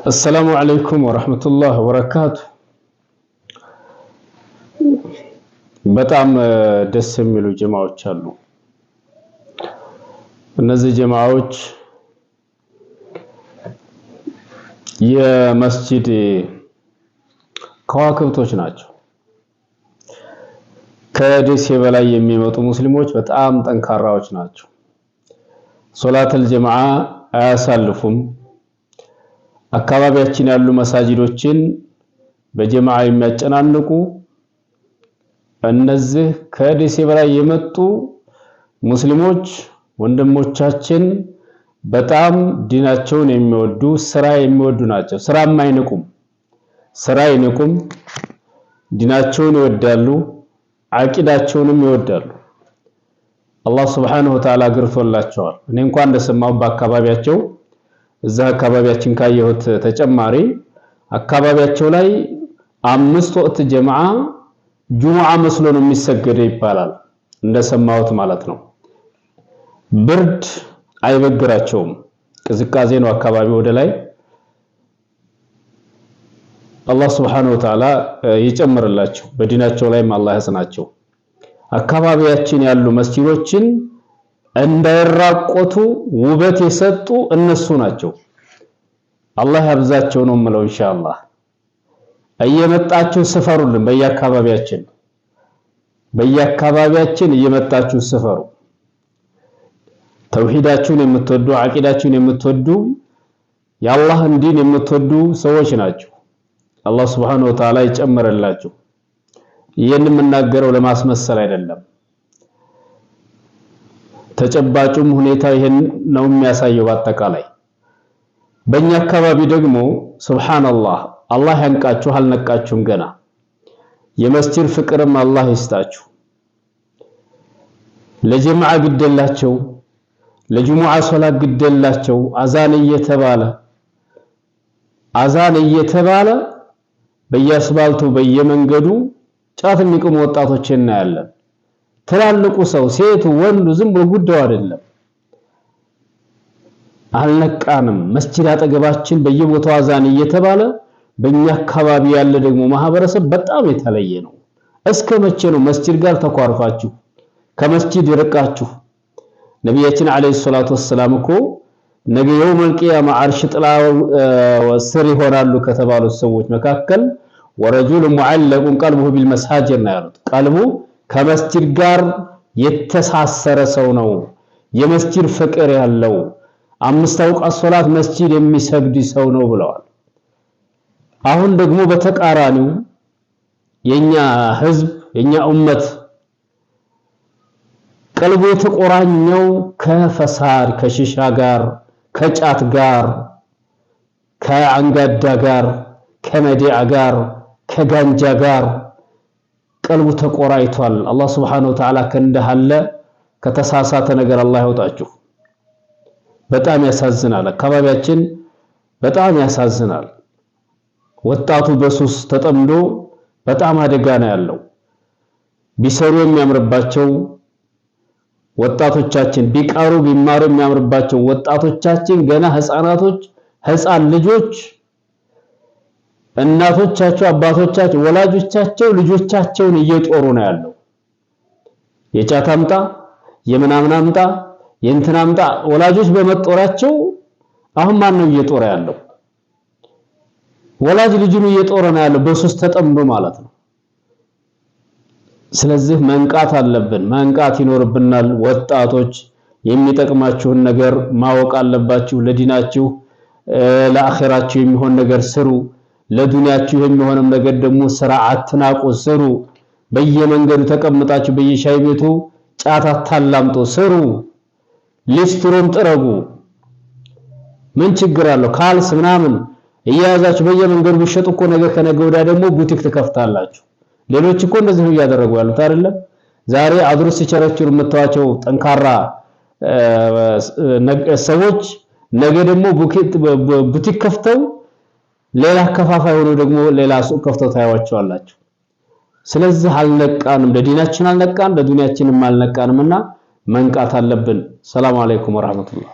السلام عليكم ورحمة الله وبركاته. በጣም ደስ የሚሉ ጀማዓዎች አሉ። እነዚህ ጀማዓዎች የመስጂድ ከዋክብቶች ናቸው። ከደሴ በላይ የሚመጡ ሙስሊሞች በጣም ጠንካራዎች ናቸው። ሶላተል ጀማዓ አያሳልፉም። አካባቢያችን ያሉ መሳጂዶችን በጀማዓ የሚያጨናንቁ እነዚህ ከደሴ በላይ የመጡ ሙስሊሞች ወንድሞቻችን በጣም ዲናቸውን የሚወዱ ስራ የሚወዱ ናቸው። ስራም አይንቁም፣ ስራ አይንቁም፣ ዲናቸውን ይወዳሉ፣ አቂዳቸውንም ይወዳሉ። አላህ Subhanahu Wa Ta'ala አግርቶላቸዋል። እኔ እንኳን እንደሰማው በአካባቢያቸው እዛ አካባቢያችን ካየሁት ተጨማሪ አካባቢያቸው ላይ 5 ወቅት ጀማዓ ጁሙዓ መስሎ ነው የሚሰገደው ይባላል። እንደሰማሁት ማለት ነው። ብርድ አይበግራቸውም፣ ቅዝቃዜ ነው አካባቢ ወደ ላይ። አላህ Subhanahu Wa Ta'ala ይጨምርላቸው፣ በዲናቸው ላይም አላህ ያጽናቸው። አካባቢያችን ያሉ መስጂዶችን እንዳይራቆቱ ውበት የሰጡ እነሱ ናቸው። አላህ ያብዛቸው ነው የምለው ኢንሻአላህ። እየመጣችሁ ስፈሩልን። በየአካባቢያችን እየመጣችሁ ስፈሩ። ተውሂዳችሁን የምትወዱ አቂዳችሁን የምትወዱ የአላህን ዲን የምትወዱ ሰዎች ናቸው። አላህ Subhanahu Wa Ta'ala ይጨምርላችሁ። ይሄን የምናገረው ለማስመሰል አይደለም። ተጨባጭም ሁኔታ ይሄን ነው የሚያሳየው። በአጠቃላይ በእኛ አካባቢ ደግሞ ሱብሃንአላህ አላህ ያንቃችሁ፣ አልነቃችሁም ገና። የመስጂድ ፍቅርም አላህ ይስጣችሁ። ለጀማዓ ግደላቸው፣ ለጁሙዓ ሶላት ግደላቸው። አዛን እየተባለ በየአስፋልቱ በየመንገዱ ጫት የሚቅሙ ወጣቶች እናያለን። ትላልቁ ሰው ሴቱ ወንዱ ዝም ብሎ ጉዳዩ አይደለም። አልነቃንም። መስጂድ አጠገባችን በየቦታው አዛን እየተባለ በእኛ አካባቢ ያለ ደግሞ ማህበረሰብ በጣም የተለየ ነው። እስከ መቼ ነው መስጂድ ጋር ተኳርፋችሁ ከመስጂድ ይርቃችሁ? ነብያችን አለይሂ ሰላቱ ወሰላም እኮ ነገ የውመል ቂያማ አርሽ ጥላ ስር ይሆናሉ ከተባሉት ሰዎች መካከል ወረጁል ሙዓለቁን ቀልቡሁ ቢልመስሐጅር ነው ያሉት። ቀልቡ ከመስጂድ ጋር የተሳሰረ ሰው ነው፣ የመስጂድ ፍቅር ያለው 5 አውቃት ሶላት መስጂድ የሚሰግድ ሰው ነው ብለዋል። አሁን ደግሞ በተቃራኒው የኛ ህዝብ የኛ ኡመት ቀልቡ የተቆራኘው ከፈሳድ ከሺሻ ጋር ከጫት ጋር ከአንጋዳ ጋር ከመዲዓ ጋር ከጋንጃ ጋር ቀልቡ ተቆራይቷል። አላህ Subhanahu Wa Ta'ala ከእንደሃለ ከተሳሳተ ነገር አላህ ያውጣችሁ። በጣም ያሳዝናል። አካባቢያችን በጣም ያሳዝናል። ወጣቱ በሱስ ተጠምዶ በጣም አደጋ ነው ያለው። ቢሰሩ የሚያምርባቸው ወጣቶቻችን፣ ቢቃሩ ቢማሩ የሚያምርባቸው ወጣቶቻችን ገና ህፃን ልጆች እናቶቻቸው አባቶቻቸው ወላጆቻቸው ልጆቻቸውን እየጦሩ ነው ያለው። የጫት አምጣ የምናምን አምጣ የእንትና አምጣ ወላጆች በመጦራቸው አሁን ማን ነው እየጦረ ያለው? ወላጅ ልጁን እየጦረ ነው ያለው በሱስ ተጠምዶ ማለት ነው። ስለዚህ መንቃት አለብን፣ መንቃት ይኖርብናል። ወጣቶች የሚጠቅማችሁን ነገር ማወቅ አለባችሁ። ለዲናችሁ ለአኺራችሁ የሚሆን ነገር ስሩ። ለዱንያችሁ የሚሆንም ነገር ደግሞ ስራ አትናቁ፣ ስሩ። በየመንገዱ ተቀምጣችሁ በየሻይ ቤቱ ጫት አታላምጡ፣ ስሩ። ሊስትሮም ጥረጉ። ምን ችግር አለው? ካልስ ምናምን እያያዛችሁ በየመንገዱ ብትሸጡ እኮ ነገ ከነገ ወዲያ ደግሞ ቡቲክ ትከፍታላችሁ። ሌሎች እኮ እንደዚህ ነው እያደረጉ ያሉት አይደለም? ዛሬ አድሮ ሲቸረችሩ የምታዋቸው ጠንካራ ሰዎች ነገ ደግሞ ቡቲክ ከፍተው ሌላ ከፋፋይ ሆኖ ደግሞ ሌላ ሱቅ ከፍተው ታያዋቸዋላችሁ። ስለዚህ አልነቃንም፣ ለዲናችን አልነቃንም፣ ለዱንያችንም አልነቃንምና መንቃት አለብን። ሰላም አለይኩም ወራህመቱላህ።